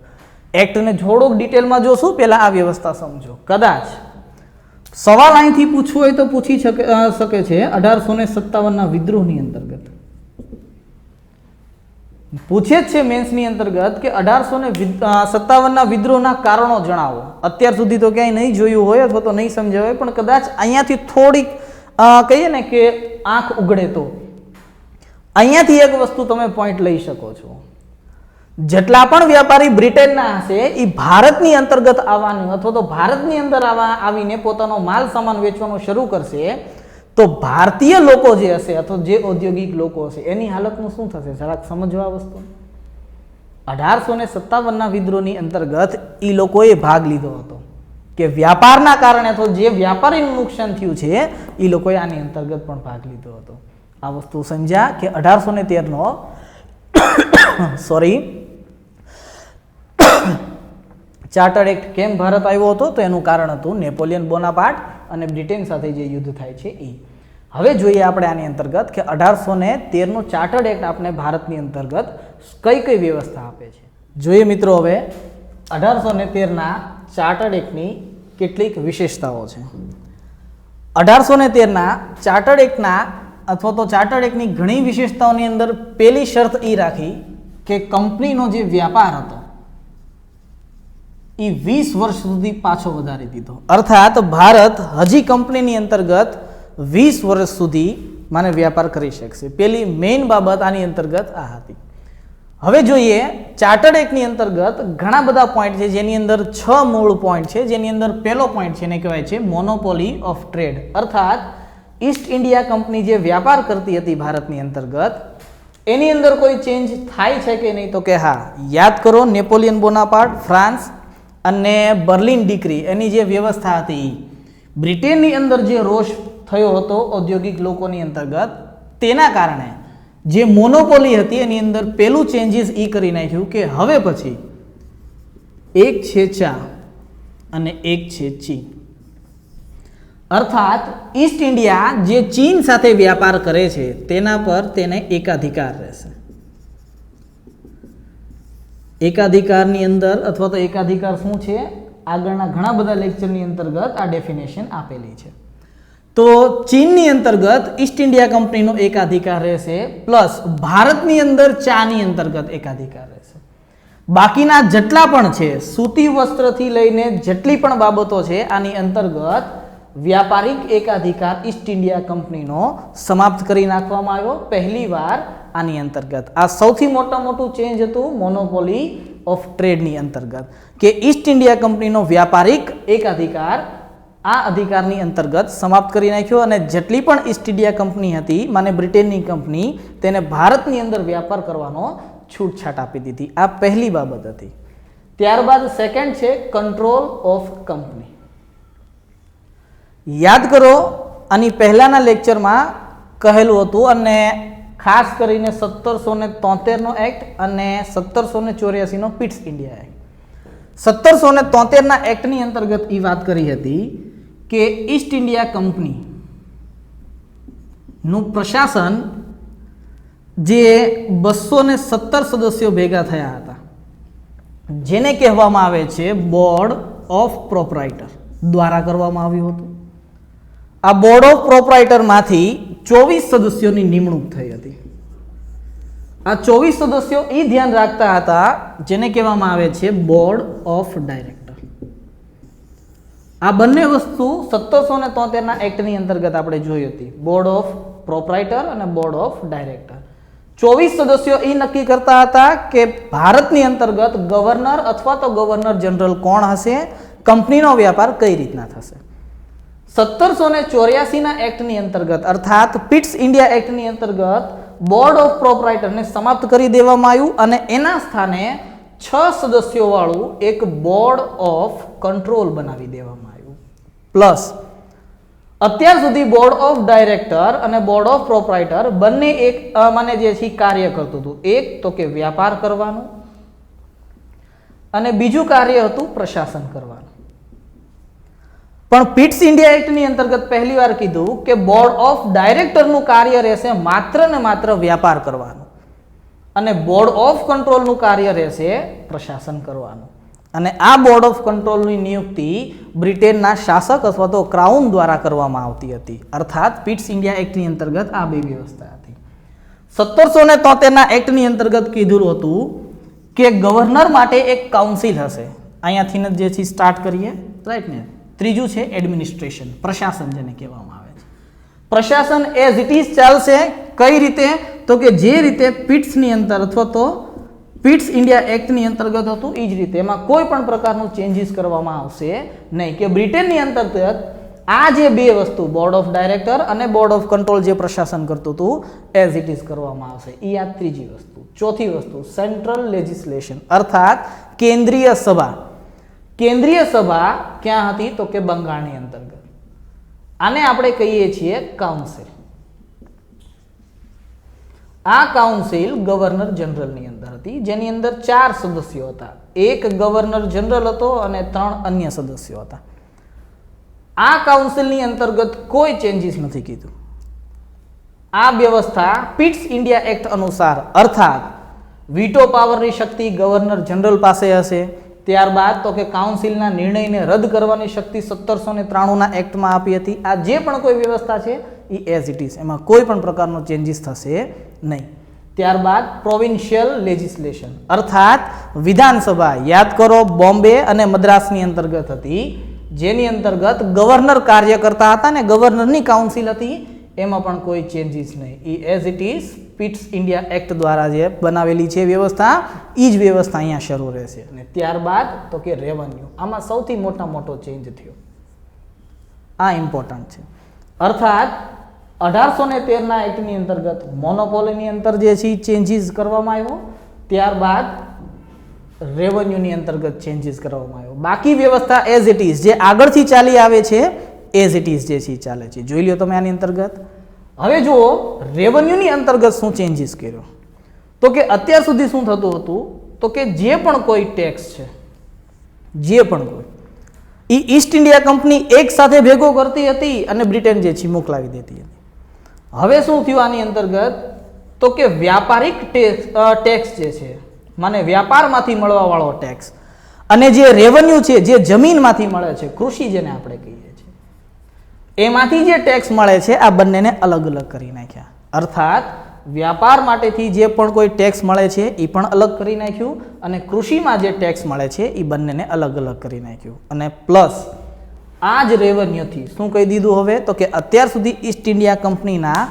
એક્ટને થોડોક ડિટેલમાં જોશું, પહેલા આ વ્યવસ્થા સમજો. કદાચ સવાલ અહીંથી પૂછવું હોય તો પૂછી શકે છે 1857ના વિદ્રોહની અંતર્ગત પૂછે જ છે મેન્સની અંતર્ગત કે 1857ના વિદ્રોહના કારણો જણાવો. અત્યાર સુધી તો ક્યાંય નહીં જોયું હોય અથવા તો નહીં સમજાય હોય, પણ કદાચ અહીંયાથી થોડીક કહીએ ને કે આંખ ઉઘડે તો અહીંયાથી એક વસ્તુ તમે પોઈન્ટ લઈ શકો છો. જેટલા પણ વ્યાપારી બ્રિટેનના હશે એ ભારતની અંતર્ગત આવવાનું અથવા તો ભારતની અંદર આવીને પોતાનો માલ સામાન વેચવાનું શરૂ કરશે, તો ભારતીય લોકો જે હશે અથવા જે ઔદ્યોગિક લોકો હશે એની હાલતનું શું થશે? જરાક સમજવા વસ્તુ. 1857ના વિદ્રોહની અંતર્ગત એ લોકોએ ભાગ લીધો હતો કે વ્યાપારના કારણે અથવા જે વ્યાપારીનું નુકસાન થયું છે એ લોકોએ આની અંતર્ગત પણ ભાગ લીધો હતો. આ વસ્તુ સમજ્યા કે 1813નો ચાર્ટર્ડ એક્ટ કેમ ભારત આવ્યો હતો? તો એનું કારણ હતું નેપોલિયન બોનાપાર્ટ અને બ્રિટેન સાથે જે યુદ્ધ થાય છે એ. હવે જોઈએ આપણે આની અંતર્ગત કે 1813નો ચાર્ટર્ડ એક્ટ આપણે ભારતની અંતર્ગત કઈ કઈ વ્યવસ્થા આપે છે. જોઈએ મિત્રો, હવે 1813ના ચાર્ટર્ડ એક્ટની કેટલીક વિશેષતાઓ છે. 1813ના ચાર્ટર્ડ એક્ટના અથવા તો ચાર્ટર્ડ એક્ટની ઘણી વિશેષતાઓની અંદર પહેલી શરત એ રાખી કે કંપનીનો જે વ્યાપાર હતો એ 20 વર્ષ સુધી પાછો વધારી દીધો. અર્થાત ભારત હજી કંપનીની અંતર્ગત 20 વર્ષ સુધી માને વ્યાપાર કરી શકશે. પેલી મેઇન બાબત આની અંતર્ગત આ હતી. હવે જોઈએ ચાર્ટર્ડ એક્ટની અંતર્ગત ઘણા બધા પોઈન્ટ છે, જેની અંદર 6 મૂળ પોઈન્ટ છે. જેની અંદર પહેલો પોઈન્ટ છે એને કહેવાય છે મોનોપોલી ઓફ ટ્રેડ. અર્થાત ઈસ્ટ ઇન્ડિયા કંપની જે વ્યાપાર કરતી હતી ભારતની અંતર્ગત એની અંદર કોઈ ચેન્જ થાય છે કે નહીં? તો કે હા. યાદ કરો, નેપોલિયન બોનાપાર્ટ ફ્રાન્સ અને બર્લિન ડિક્રી એની જે વ્યવસ્થા હતી, બ્રિટેનની અંદર જે રોષ થયો હતો ઔદ્યોગિક લોકોની અંતર્ગત, તેના કારણે જે મોનોપોલી હતી એની અંદર પહેલું ચેન્જીસ એ કરી નાખ્યું કે હવે પછી એક છે ચા અને એક છે ચીન. અર્થાત ઈસ્ટ ઇન્ડિયા જે ચીન સાથે વ્યાપાર કરે છે તેના પર તેને એકાધિકાર રહેશે. એકાધિકારની અંદર અથવા તો એકાધિકાર શું છે, આગળના ઘણા બધા લેક્ચરની અંતર્ગત આ ડેફિનેશન આપેલી છે. તો ચીનની અંતર્ગત ઈસ્ટ ઇન્ડિયા કંપનીનો એકાધિકાર રહેશે, પ્લસ ભારતની અંદર ચાની અંતર્ગત એકાધિકાર રહેશે. બાકીના જેટલા પણ છે, સૂતી વસ્ત્રથી લઈને જેટલી પણ બાબતો છે, આની અંતર્ગત વ્યાપારિક એકાધિકાર ઈસ્ટ ઇન્ડિયા કંપનીનો સમાપ્ત કરી નાખવામાં આવ્યો પહેલી વાર આની અંતર્ગત. આ સૌથી મોટું ચેન્જ હતું મોનોપોલી ઓફ ટ્રેડની અંતર્ગત, કે ઈસ્ટ ઇન્ડિયા કંપનીનો વ્યાપારિક એકાધિકાર આ અધિકારની અંતર્ગત સમાપ્ત કરી નાખ્યો અને જેટલી પણ ઈસ્ટ ઇન્ડિયા કંપની હતી, માને બ્રિટેનની કંપની, તેને ભારતની અંદર વ્યાપાર કરવાનો છૂટછાટ આપી દીધી. આ પહેલી બાબત હતી. ત્યારબાદ સેકન્ડ છે કંટ્રોલ ઓફ કંપની. યાદ કરો, આની પહેલાના લેક્ચરમાં કહેલું હતું અને ખાસ કરીને 1773નો એક્ટ અને 1784નો પિટ્સ ઇન્ડિયા એક્ટ. 1773ના એક્ટની અંતર્ગત એ વાત કરી હતી કે ઈસ્ટ ઇન્ડિયા કંપનીનું પ્રશાસન જે 217 સદસ્યો ભેગા થયા હતા, જેને કહેવામાં આવે છે બોર્ડ ઓફ પ્રોપરાઇટર દ્વારા કરવામાં આવ્યું હતું. આ બોર્ડ ઓફ પ્રોપરાઇટરમાંથી 24 સદસ્યોની નિમણૂક થઈ હતી. આ 24 સદસ્યો એ ધ્યાન રાખતા હતા જેને કહેવામાં આવે છે બોર્ડ ઓફ ડાયરેક્ટર. આ બંને વસ્તુ 1773ના એક્ટની અંતર્ગત આપણે જોઈ હતી, બોર્ડ ઓફ પ્રોપરાઇટર અને બોર્ડ ઓફ ડાયરેક્ટર. 24 સદસ્યો એ નક્કી કરતા હતા કે ભારતની અંતર્ગત ગવર્નર અથવા તો ગવર્નર જનરલ કોણ હશે, કંપનીનો વ્યાપાર કઈ રીતના થશે. 1784ના એક્ટની અંતર્ગત અર્થાત પિટ્સ ઇન્ડિયા એક્ટની અંતર્ગત બોર્ડ ઓફ પ્રોપરાઇટરને સમાપ્ત કરી દેવામાં આવ્યું અને એના સ્થાને 6 સદસ્યો વાળું એક બોર્ડ ઓફ કંટ્રોલ બનાવી દેવામાં આવ્યું. પ્લસ અત્યાર સુધી બોર્ડ ઓફ ડાયરેક્ટર અને બોર્ડ ઓફ પ્રોપરાઇટર બંને એક મને જે છે કાર્ય કરતું હતું. એક તો કે વ્યાપાર કરવાનું અને બીજું કાર્ય હતું પ્રશાસન કરવાનું. પણ પિટ્સ ઇન્ડિયા એક્ટની અંતર્ગત પહેલી વાર કીધું કે બોર્ડ ઓફ ડાયરેક્ટરનું કાર્ય રહેશે માત્ર ને માત્ર વ્યાપાર કરવાનું અને બોર્ડ ઓફ કંટ્રોલનું કાર્ય રહેશે પ્રશાસન કરવાનું. અને આ બોર્ડ ઓફ કંટ્રોલની નિયુક્તિ બ્રિટેનના શાસક અથવા તો ક્રાઉન દ્વારા કરવામાં આવતી હતી. અર્થાત પિટ્સ ઇન્ડિયા એક્ટની અંતર્ગત આ બે વ્યવસ્થા હતી. 1773ના એક્ટની અંતર્ગત કીધું હતું કે ગવર્નર માટે એક કાઉન્સિલ હશે. અહીંયાથી જે છે સ્ટાર્ટ કરીએ, રાઈટ ને. ત્રીજું છે એડમિનિસ્ટ્રેશન, પ્રશાસન જેને કહેવામાં આવે છે. પ્રશાસન એઝ ઇટ ઇઝ ચાલશે. કઈ રીતે? તો કે જે રીતે પિટ્સની અંદર અથવા તો પિટ્સ ઇન્ડિયા એક્ટની અંતર્ગત હતું એ જ રીતે એમાં કોઈ પણ પ્રકારનું ચેન્જીસ કરવામાં આવશે નહીં. કે બ્રિટેનની અંતર્ગત આ જે બે વસ્તુ બોર્ડ ઓફ ડાયરેક્ટર અને બોર્ડ ઓફ કંટ્રોલ જે પ્રશાસન કરતું હતું એઝ ઇટ ઇઝ કરવામાં આવશે. એ આ ત્રીજી વસ્તુ. ચોથી વસ્તુ સેન્ટ્રલ લેજિસ્લેશન અર્થાત કેન્દ્રીય સભા. કેન્દ્રીય સભા ક્યાં હતી? તો કે બંગાળની અંતર્ગત. આને આપણે કહીએ છીએ કાઉન્સિલ. આ કાઉન્સિલ ગવર્નર જનરલની અંદર હતી, જેની અંદર 4 સદસ્યો હતા. એક ગવર્નર જનરલ હતો અને 3 અન્ય સદસ્યો હતા. આ કાઉન્સિલની અંતર્ગત કોઈ ચેન્જીસ નથી કીધું. આ વ્યવસ્થા પિટ્સ ઇન્ડિયા એક્ટ અનુસાર અર્થાત વીટો પાવરની શક્તિ ગવર્નર જનરલ પાસે હશે. ત્યારબાદ તો કે કાઉન્સિલના નિર્ણયને રદ કરવાની શક્તિ 1793ના એક્ટમાં આપી હતી. આ જે પણ કોઈ વ્યવસ્થા છે એ એઝ ઇટ ઇઝ, એમાં કોઈ પણ પ્રકારનો ચેન્જીસ થશે નહીં. ત્યારબાદ પ્રોવિન્શિયલ લેજિસ્લેશન અર્થાત વિધાનસભા. યાદ કરો, બોમ્બે અને મદ્રાસની અંતર્ગત હતી, જેની અંતર્ગત ગવર્નર કાર્ય કરતા હતા ને ગવર્નરની કાઉન્સિલ હતી. એમાં પણ કોઈ ચેન્જીસ નહીં. એ as it is Pitt's India Act દ્વારા જે બનાવેલી છે વ્યવસ્થા, એ જ વ્યવસ્થા અહીંયા શરૂ રહેશે. અને ત્યારબાદ તો કે રેવન્યુ. આમાં સૌથી મોટો ચેન્જ થયો. આ ઇમ્પોર્ટન્ટ છે. અર્થાત 1813ના એક્ટની અંતર્ગત મોનોપોલીની અંદર જે છે ચેન્જીસ કરવામાં આવ્યો. ત્યારબાદ રેવન્યુની અંતર્ગત ચેન્જીસ કરવામાં આવ્યો. બાકી વ્યવસ્થા એઝ ઇટ ઇઝ, જે આગળથી ચાલી આવે છે એઝ ઇટ ઇઝ જે છે ચાલે છે. જોઈ લો તમે આની અંતર્ગત. હવે જુઓ રેવન્યુની અંતર્ગત શું ચેન્જીસ કર્યો, તો કે અત્યાર સુધી શું થતું હતું, તો કે જે પણ કોઈ ટેક્સ છે, જે પણ કોઈ ઈસ્ટ ઇન્ડિયા કંપની એક સાથે ભેગો કરતી હતી અને બ્રિટન જે છે મોકલાવી દેતી હતી. હવે શું થયું આની અંતર્ગત, તો કે વ્યાપારિક ટેક્સ જે છે, માને વ્યાપારમાંથી મળવા વાળો ટેક્સ, અને જે રેવન્યુ છે જે જમીનમાંથી મળે છે, કૃષિ જેને આપણે કહીએ છીએ, એમાંથી જે ટેક્સ મળે છે આ બંનેને અલગ અલગ કરી નાખ્યા. અર્થાત વ્યાપાર માટેથી જે પણ કોઈ ટેક્સ મળે છે એ પણ અલગ કરી નાખ્યું, અને કૃષિમાં જે ટેક્સ મળે છે એ બંનેને અલગ અલગ કરી નાખ્યું. અને પ્લસ આ જ રેવન્યુથી શું કહી દીધું હવે, તો કે અત્યાર સુધી ઈસ્ટ ઇન્ડિયા કંપનીના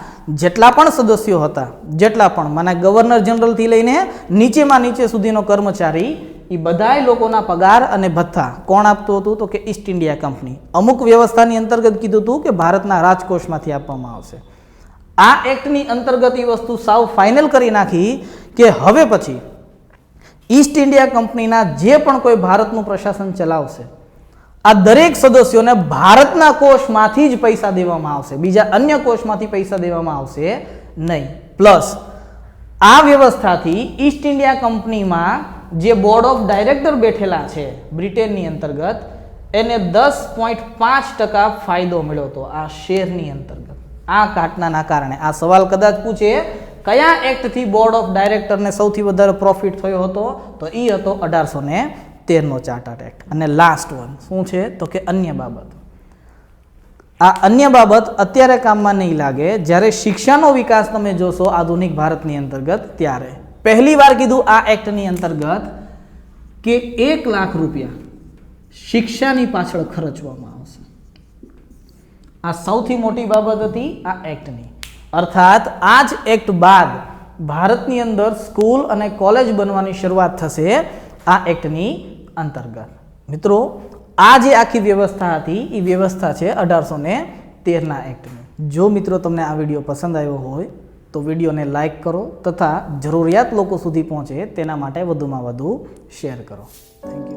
જેટલા પણ સદસ્યો હતા, જેટલા પણ માના ગવર્નર જનરલથી લઈને નીચેમાં નીચે સુધીનો કર્મચારી, એ બધાય લોકોના પગાર અને ભથ્થા કોણ આપતું હતું, તો કે ઈસ્ટ ઇન્ડિયા કંપની. અમુક વ્યવસ્થાની અંતર્ગત કીધું હતું કે ભારતના રાજકોષમાંથી આપવામાં આવશે. આ એક્ટની અંતર્ગત એ વસ્તુ સાવ ફાઇનલ કરી નાખી કે હવે પછી ઈસ્ટ ઇન્ડિયા કંપનીના જે પણ કોઈ ભારતનું પ્રશાસન ચલાવશે, આ દરેક સદસ્યોને ભારતના કોષમાંથી જ પૈસા દેવામાં આવશે, બીજા અન્ય કોષમાંથી પૈસા દેવામાં આવશે નહીં. પ્લસ આ વ્યવસ્થાથી ઈસ્ટ ઇન્ડિયા કંપનીમાં જે બોર્ડ ઓફ ડાયરેક્ટર બેઠેલા છે બ્રિટનની અંતર્ગત, એને 10.5% ફાયદો મળ્યો હતો આ શેરની અંતર્ગત. આ ઘટનાના કારણે આ સવાલ કદાચ પૂછે કયા એક્ટથી બોર્ડ ઓફ ડાયરેક્ટરને સૌથી વધારે પ્રોફિટ થયો હતો, તો એ હતો 1813નો ચાર્ટર્ડ એક્ટ. અને લાસ્ટ વન શું છે, તો કે અન્ય બાબત. આ અન્ય બાબત અત્યારે કામમાં નહીં લાગે, જ્યારે શિક્ષાનો વિકાસ તમે જોશો આધુનિક ભારતની અંતર્ગત, ત્યારે પહેલી વાર કીધું આ એક્ટની અંતર્ગત કે 1 લાખ રૂપિયા શિક્ષાની પાછળ ખર્ચવામાં આવશે. આ સૌથી મોટી બાબત હતી આ એક્ટની. અર્થાત આ જ એક્ટ બાદ ભારતની અંદર સ્કૂલ અને કોલેજ બનવાની શરૂઆત થશે આ એક્ટની અંતર્ગત. મિત્રો આ જે આખી વ્યવસ્થા હતી એ વ્યવસ્થા છે 1813ના એક્ટની. જો મિત્રો તમને આ વિડીયો પસંદ આવ્યો હોય તો વિડીયોને લાઇક કરો તથા જરૂરિયાત લોકો સુધી પહોંચે તેના માટે વધુમાં વધુ શેર કરો. Thank you.